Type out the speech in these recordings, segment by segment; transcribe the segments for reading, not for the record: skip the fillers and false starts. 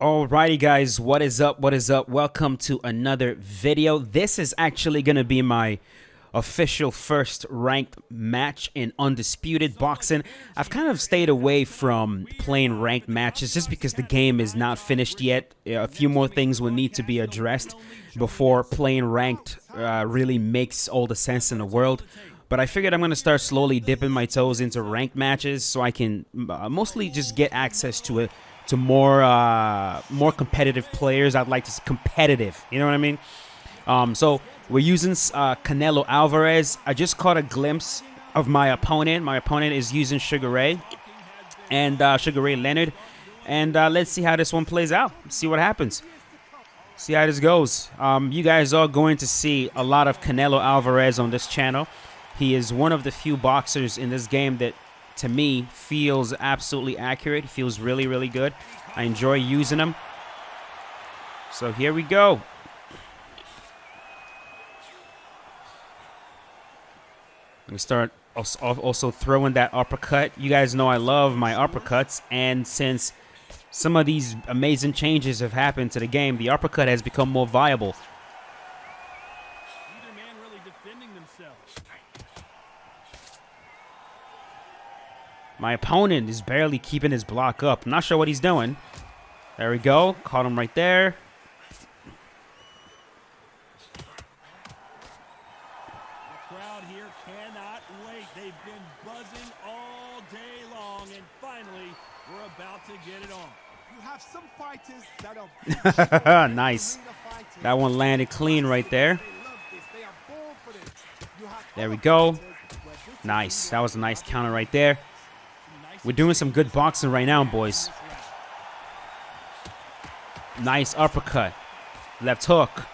Alrighty guys, what is up? What is up? Welcome to another video. This is actually going to be my official first ranked match in Undisputed boxing. I've kind of stayed away from playing ranked matches just because the game is not finished yet. A few more things will need to be addressed before playing ranked really makes all the sense in the world. But I figured I'm going to start slowly dipping my toes into ranked matches so I can mostly just get access to more competitive players. I'd like to see competitive, you know what I mean? So we're using Canelo Alvarez. I just caught a glimpse of my opponent. My opponent is using Sugar Ray and Sugar Ray Leonard. And let's see how this one plays out. See what happens. See how this goes. You guys are going to see a lot of Canelo Alvarez on this channel. He is one of the few boxers in this game that, to me, feels absolutely accurate. He feels really, really good. I enjoy using him. So here we go. We start also throwing that uppercut. You guys know I love my uppercuts, and since some of these amazing changes have happened to the game, the uppercut has become more viable. Neither man really defending themselves. My opponent is barely keeping his block up. I'm not sure what he's doing. There we go. Caught him right there. The crowd here cannot wait. They've been buzzing all day long, and finally, we're about to get it on. You have some fighters that are Nice. That one landed clean right there. There we go. Nice. That was a nice counter right there. We're doing some good boxing right now, boys. Nice uppercut. Left hook.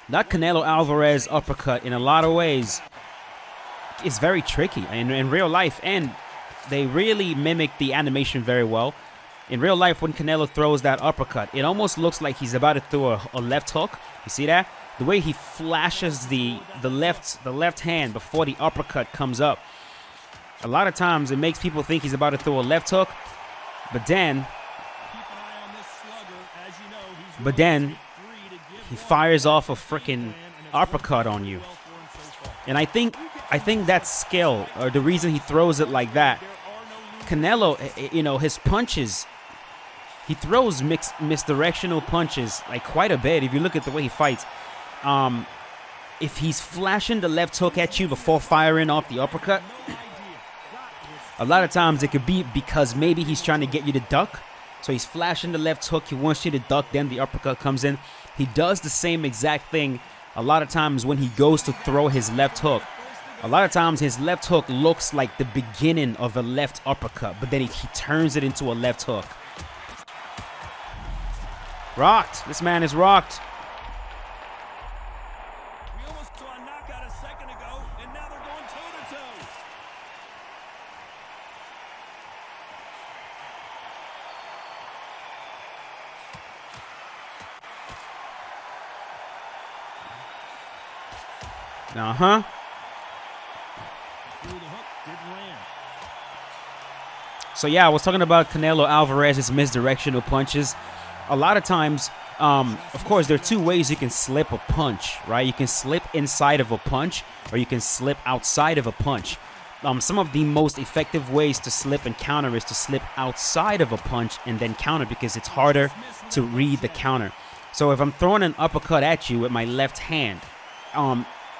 That Canelo Alvarez uppercut, in a lot of ways, is very tricky in real life, and they really mimic the animation very well. In real life, when Canelo throws that uppercut, it almost looks like he's about to throw a left hook. You see that? The way he flashes the left hand before the uppercut comes up. A lot of times it makes people think he's about to throw a left hook, but then he fires off a freaking uppercut on you. And I think that's skill, or the reason he throws it like that. Canelo, you know, his punches, he throws misdirectional punches like quite a bit. If you look at the way he fights, if he's flashing the left hook at you before firing off the uppercut, a lot of times it could be because maybe he's trying to get you to duck. So he's flashing the left hook. He wants you to duck. Then the uppercut comes in. He does the same exact thing a lot of times when he goes to throw his left hook. A lot of times his left hook looks like the beginning of a left uppercut, but then he turns it into a left hook. Rocked. This man is rocked. We almost saw a knockout a second ago, and now they're going toe-to-toe. Uh-huh. Through the hook, didn't land. So yeah, I was talking about Canelo Alvarez's misdirectional punches. A lot of times, of course, there are two ways you can slip a punch, right? You can slip inside of a punch, or you can slip outside of a punch. Some of the most effective ways to slip and counter is to slip outside of a punch and then counter, because it's harder to read the counter. So if I'm throwing an uppercut at you with my left hand,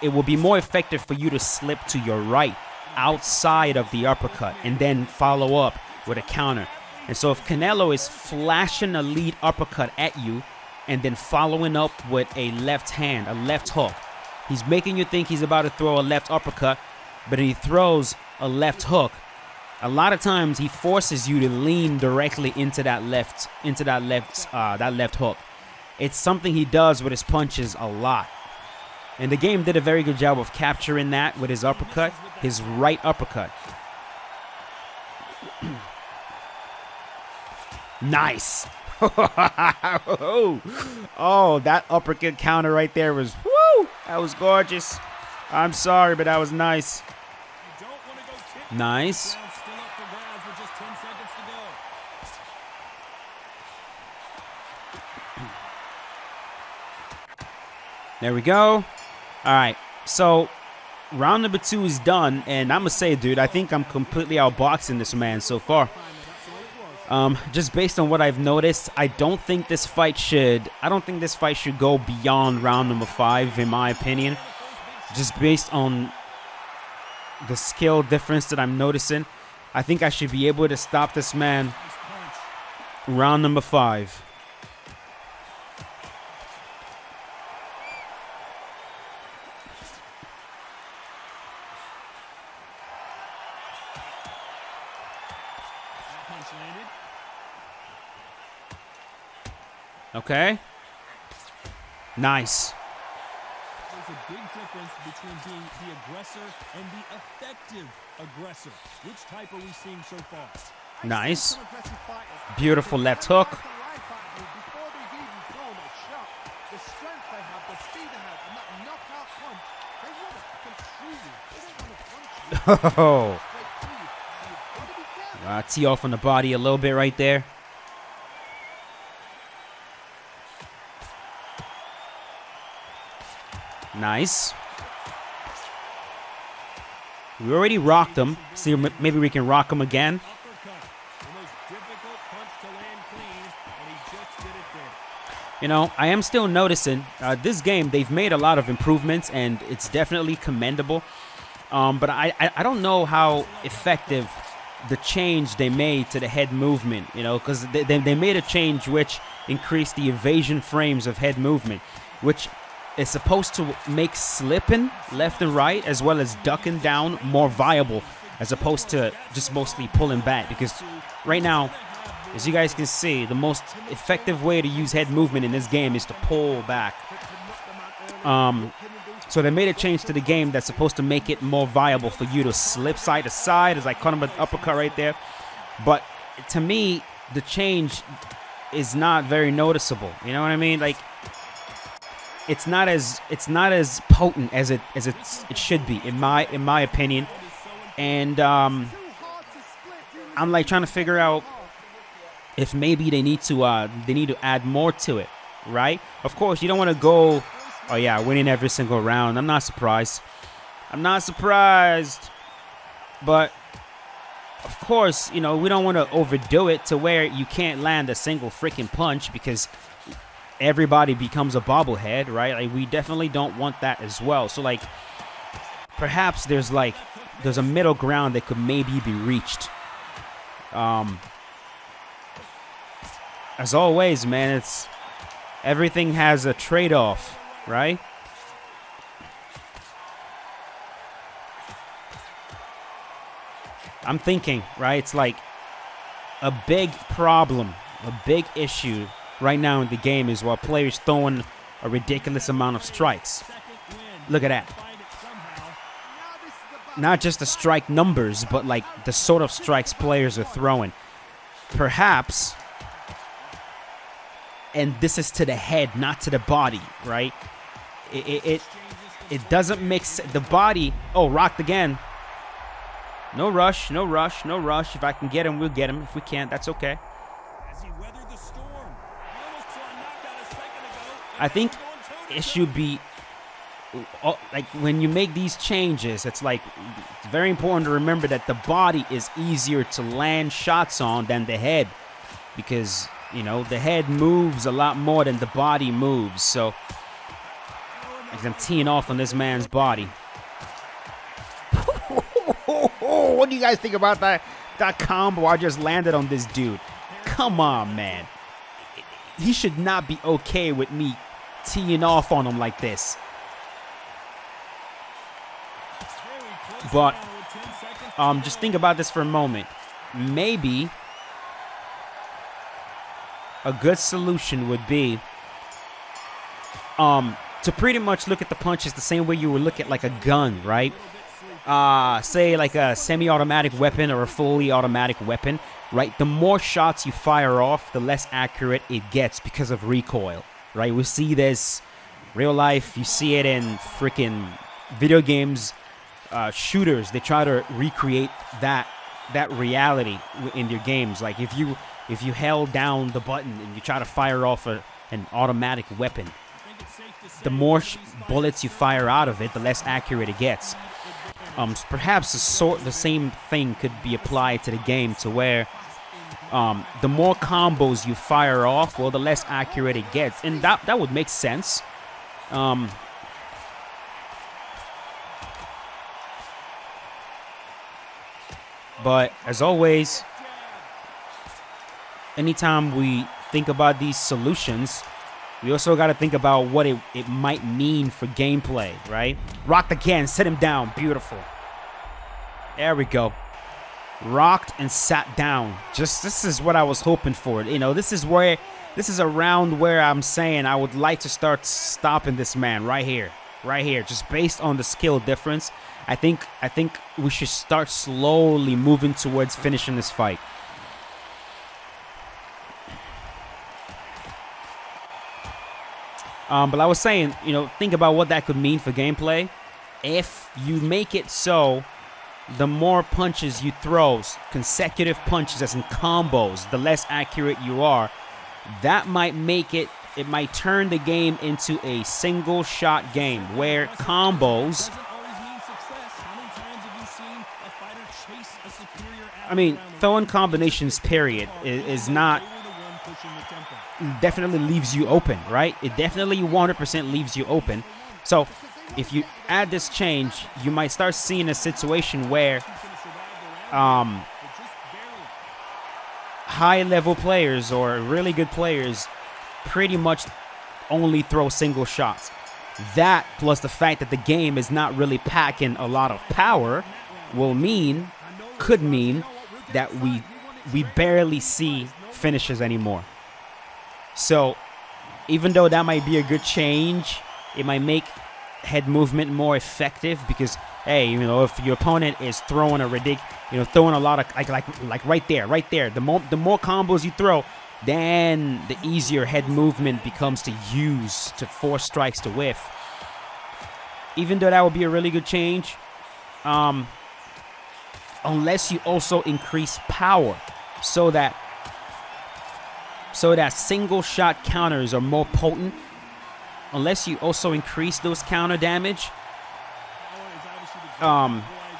it will be more effective for you to slip to your right outside of the uppercut and then follow up with a counter. And so if Canelo is flashing a lead uppercut at you and then following up with a left hand, a left hook, he's making you think he's about to throw a left uppercut, but he throws a left hook. A lot of times he forces you to lean directly into that left hook. It's something he does with his punches a lot. And the game did a very good job of capturing that with his uppercut, his right uppercut. Nice. Oh, that uppercut counter right there was, woo, that was gorgeous. I'm sorry, but that was nice. Nice. There we go. All right. So round number 2 is done. And I'm going to say, dude, I think I'm completely outboxing this man so far. Just based on what I've noticed, I don't think this fight should go beyond round number 5, in my opinion. Just based on the skill difference that I'm noticing, I think I should be able to stop this man round number 5. Punch landed. Okay. Nice. There's a big difference between being the aggressor and the effective aggressor. Which type are we seeing so far? Nice. Beautiful left hook. Before they've even thrown a shot, the strength they have, the speed they have, and that knockout punch, they want to punch through you. They don't want to punch you. Oh. Straight through you. So you've got to be careful. Tee off on the body a little bit right there. Nice. We already rocked him. See, maybe we can rock him again. Uppercut. The most difficult punch to land clean, and he just did it there. You know, I am still noticing this game, they've made a lot of improvements, and it's definitely commendable. But I don't know how effective the change they made to the head movement, you know, because they made a change which increased the evasion frames of head movement, which is supposed to make slipping left and right as well as ducking down more viable, as opposed to just mostly pulling back. Because right now, as you guys can see, the most effective way to use head movement in this game is to pull back. So they made a change to the game that's supposed to make it more viable for you to slip side to side, as I caught him an uppercut right there. But to me, the change is not very noticeable. You know what I mean? Like, it's not as potent as it should be, in my opinion. And I'm like trying to figure out if maybe they need to add more to it, right? Of course, you don't want to go, oh yeah, winning every single round. I'm not surprised. But of course, you know, we don't want to overdo it to where you can't land a single freaking punch because everybody becomes a bobblehead, right? Like, we definitely don't want that as well. So like, perhaps there's a middle ground that could maybe be reached. As always, man, everything has a trade-off, right? I'm thinking, right? It's like a big problem, a big issue right now in the game is while players throwing a ridiculous amount of strikes. Look at that. Not just the strike numbers, but like the sort of strikes players are throwing. Perhaps, and this is to the head, not to the body, right? It doesn't mix the body. Oh, rocked again. No rush. If I can get him, we'll get him. If we can't, that's okay. I think it should be like when you make these changes, it's very important to remember that the body is easier to land shots on than the head, because, you know, the head moves a lot more than the body moves. So I'm teeing off on this man's body. What do you guys think about that combo I just landed on this dude? Come on, man. He should not be okay with me teeing off on him like this. But just think about this for a moment. Maybe a good solution would be to pretty much look at the punches the same way you would look at like a gun, right? Say like a semi-automatic weapon or a fully automatic weapon, right? The more shots you fire off, the less accurate it gets because of recoil, right? We see this real life. You see it in freaking video games. Shooters, they try to recreate that reality in their games. Like if you held down the button and you try to fire off an automatic weapon, the more bullets you fire out of it, the less accurate it gets. Perhaps the same thing could be applied to the game, to where the more combos you fire off, well, the less accurate it gets, and that would make sense. But as always, anytime we think about these solutions, we also got to think about what it might mean for gameplay, right? Rocked again, sit him down, beautiful. There we go. Rocked and sat down. This is what I was hoping for. You know, this is a round where I'm saying I would like to start stopping this man right here. Right here, just based on the skill difference. I think we should start slowly moving towards finishing this fight. But I was saying, you know, think about what that could mean for gameplay. If you make it so the more punches you throw, consecutive punches as in combos, the less accurate you are, that might make it might turn the game into a single shot game where combos, I mean, throwing combinations, period, is not, definitely leaves you open, right? It definitely 100% leaves you open. So if you add this change, you might start seeing a situation where high-level players or really good players pretty much only throw single shots. That, plus the fact that the game is not really packing a lot of power, could mean that we barely see finishes anymore. So even though that might be a good change, it might make head movement more effective, because hey, you know, if your opponent is throwing throwing a lot of like right there, the more combos you throw, then the easier head movement becomes to use to force strikes to whiff. Even though that would be a really good change, unless you also increase power so that single shot counters are more potent, unless you also increase those counter damage,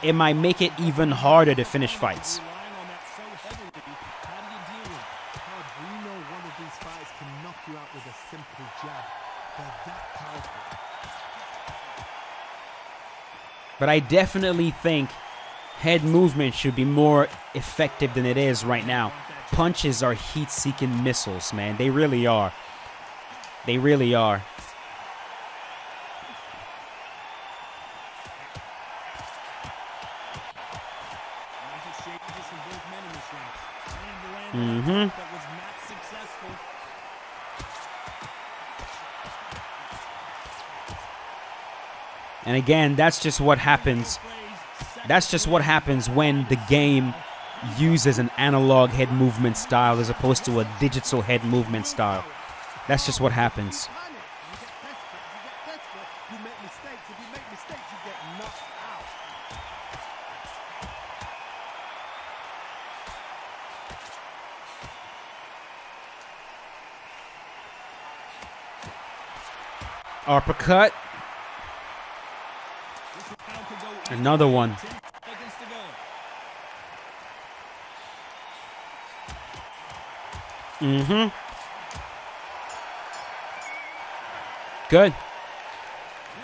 it might make it even harder to finish fights. But I definitely think head movement should be more effective than it is right now. Punches are heat-seeking missiles, man. They really are. They really are. Mm-hmm. And again, that's just what happens. That's just what happens when the game uses an analog head movement style as opposed to a digital head movement style. That's just what happens. Uppercut. Another one. Mm-hmm. Good.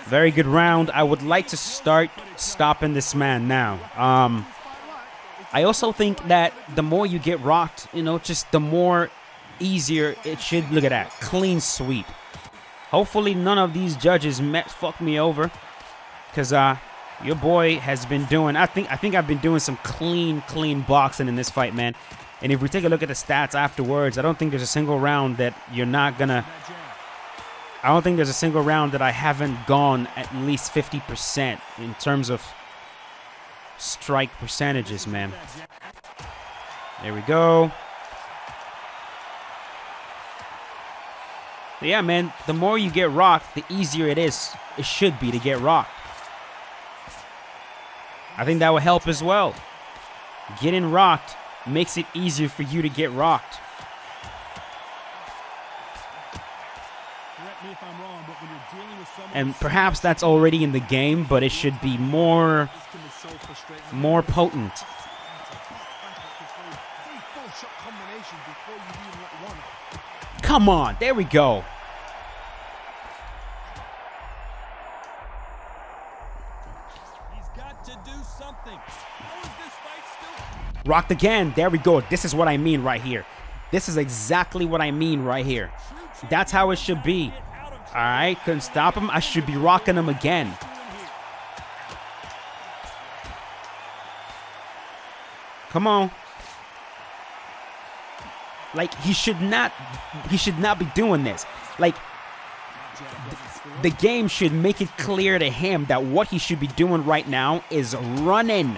Very good round. I would like to start stopping this man now. I also think that the more you get rocked, you know, just the more easier it should. Look at that. Clean sweep. Hopefully none of these judges fuck me over, because your boy has been doing, I think I've been doing some clean boxing in this fight, man. And if we take a look at the stats afterwards, I don't think there's a single round that you're not gonna, I don't think there's a single round that I haven't gone at least 50% in terms of strike percentages, man. There we go. But yeah, man, the more you get rocked, the easier it should be to get rocked. I think that will help as well. Getting rocked makes it easier for you to get rocked. correct me if I'm wrong, but when you're dealing with someone And perhaps that's already in the game, but it should be more potent. Come on, there we go. he's got to do something. How is this fight still? Rocked again. There we go. This is what I mean right here. This is exactly what I mean right here. That's how it should be. All right, couldn't stop him. I should be rocking him again. Come on. Like, he should not be doing this. Like, the game should make it clear to him that what he should be doing right now is running.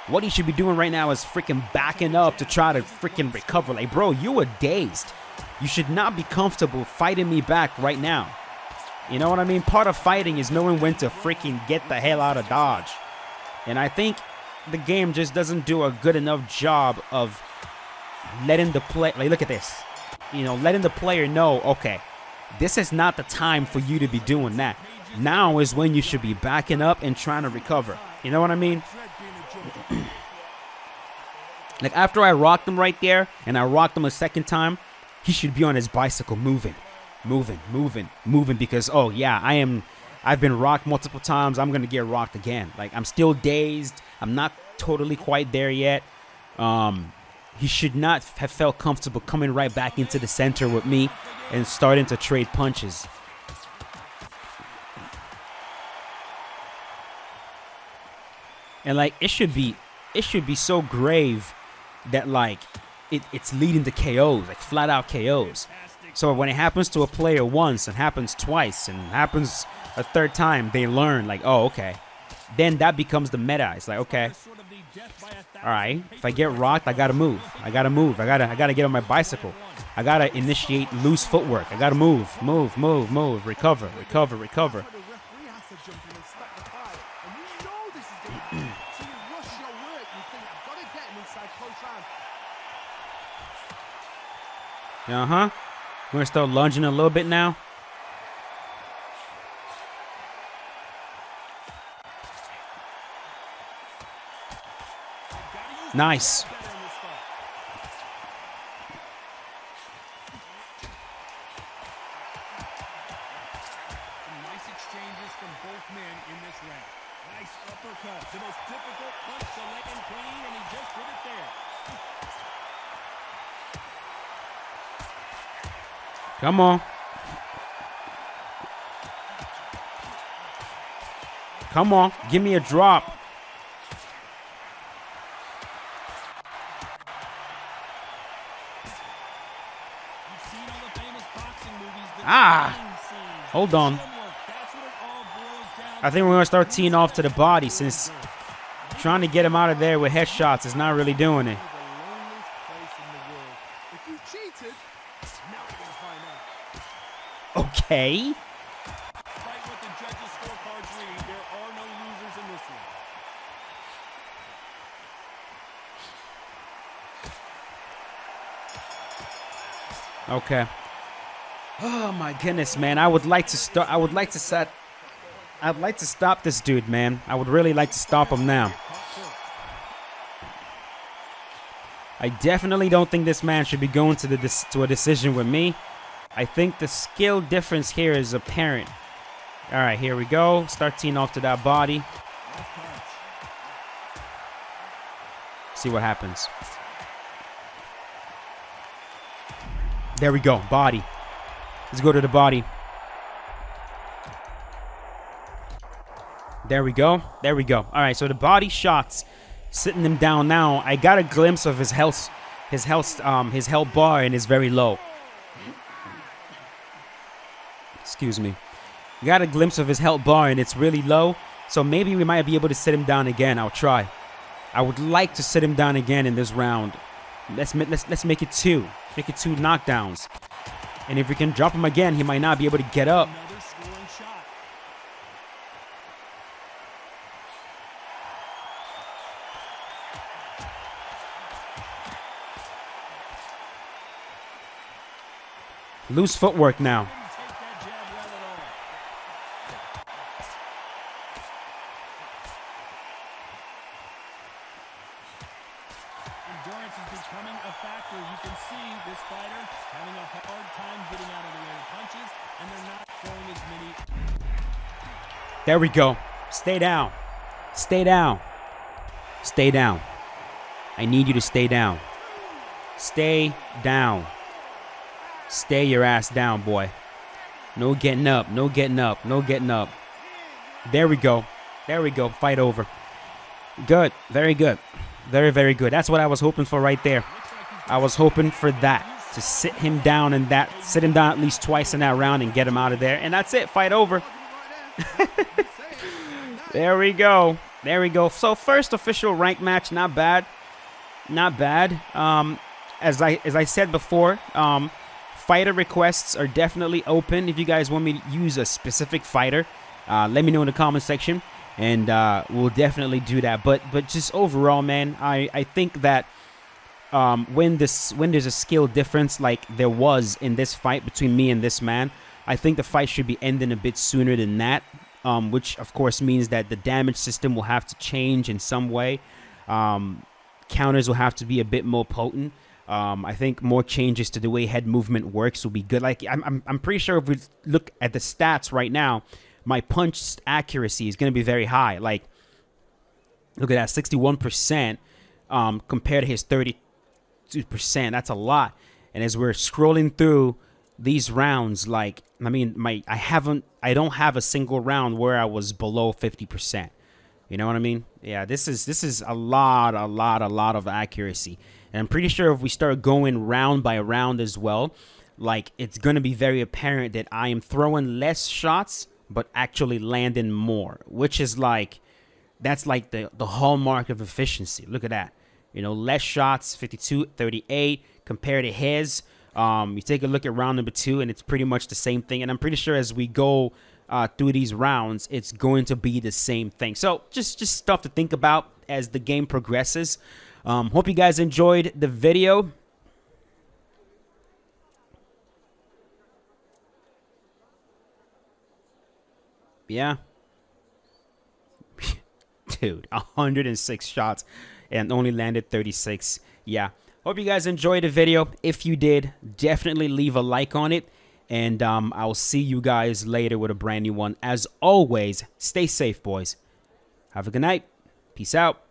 What he should be doing right now is freaking backing up to try to freaking recover. Like, bro, you are dazed. You should not be comfortable fighting me back right now. You know what I mean? Part of fighting is knowing when to freaking get the hell out of dodge. And I think the game just doesn't do a good enough job of letting the play, like, look at this. You know, letting the player know, okay, this is not the time for you to be doing that. Now is when you should be backing up and trying to recover. You know what I mean? Like, after I rocked him right there and I rocked him a second time, he should be on his bicycle moving because, oh yeah, I've been rocked multiple times. I'm gonna get rocked again. Like, I'm still dazed. I'm not totally quite there yet. He should not have felt comfortable coming right back into the center with me and starting to trade punches. And like, it should be so grave that, like, it's leading to KOs, like flat out KOs. So when it happens to a player once and happens twice and happens a third time, they learn, like, oh, okay. Then that becomes the meta. It's like, okay, all right, if I get rocked, I gotta move. I gotta get on my bicycle. I gotta initiate loose footwork. I gotta move, recover. Uh-huh. We're gonna start lunging a little bit now. Nice. Nice exchanges from both men in this round. Nice uppercut. The most difficult punch to land clean, and he just did it there. Come on. Come on. Give me a drop. Hold on. I think we're going to start teeing off to the body, since trying to get him out of there with headshots is not really doing it. Okay. Okay. Oh my goodness, man. I'd like to stop this dude, man. I would really like to stop him now. I definitely don't think this man should be going to a decision with me. I think the skill difference here is apparent. All right, here we go. Start teeing off to that body. See what happens. There we go. Body. Let's go to the body. There we go. There we go. All right, so the body shots, sitting him down now. I got a glimpse of his health bar, and it's very low. Excuse me. Got a glimpse of his health bar, and it's really low. So maybe we might be able to sit him down again. I'll try. I would like to sit him down again in this round. Let's make it two. Make it 2 knockdowns. And if we can drop him again, he might not be able to get up. Loose footwork now. There we go. Stay down. Stay down. Stay down. I need you to stay down. Stay down. Stay your ass down, boy. No getting up. No getting up. No getting up. There we go. There we go. Fight over. Good. Very good. Very, very good. That's what I was hoping for right there. I was hoping for that. To sit him down and sit him down at least twice in that round and get him out of there. And that's it. Fight over. There we go. There we go. So first official rank match. Not bad. Not bad. As I said before, fighter requests are definitely open. If you guys want me to use a specific fighter, let me know in the comment section, and we'll definitely do that. But just overall, man, I think that when there's a skill difference like there was in this fight between me and this man, I think the fight should be ending a bit sooner than that, which of course means that the damage system will have to change in some way. Counters will have to be a bit more potent. I think more changes to the way head movement works will be good. Like I'm pretty sure if we look at the stats right now, my punch accuracy is going to be very high. Like, look at that, 61% compared to his 32%. That's a lot. And as we're scrolling through these rounds, like, I mean, I don't have a single round where I was below 50%. You know what I mean? Yeah, this is a lot of accuracy. And I'm pretty sure if we start going round by round as well, like, it's going to be very apparent that I am throwing less shots but actually landing more, which is like, that's like the hallmark of efficiency. Look at that. You know, less shots, 52, 38, compared to his. You take a look at round number 2, and it's pretty much the same thing. And I'm pretty sure as we go through these rounds, it's going to be the same thing. So just stuff to think about as the game progresses. Hope you guys enjoyed the video. Yeah. Dude, 106 shots and only landed 36. Yeah. Hope you guys enjoyed the video. If you did, definitely leave a like on it. And I'll see you guys later with a brand new one. As always, stay safe, boys. Have a good night. Peace out.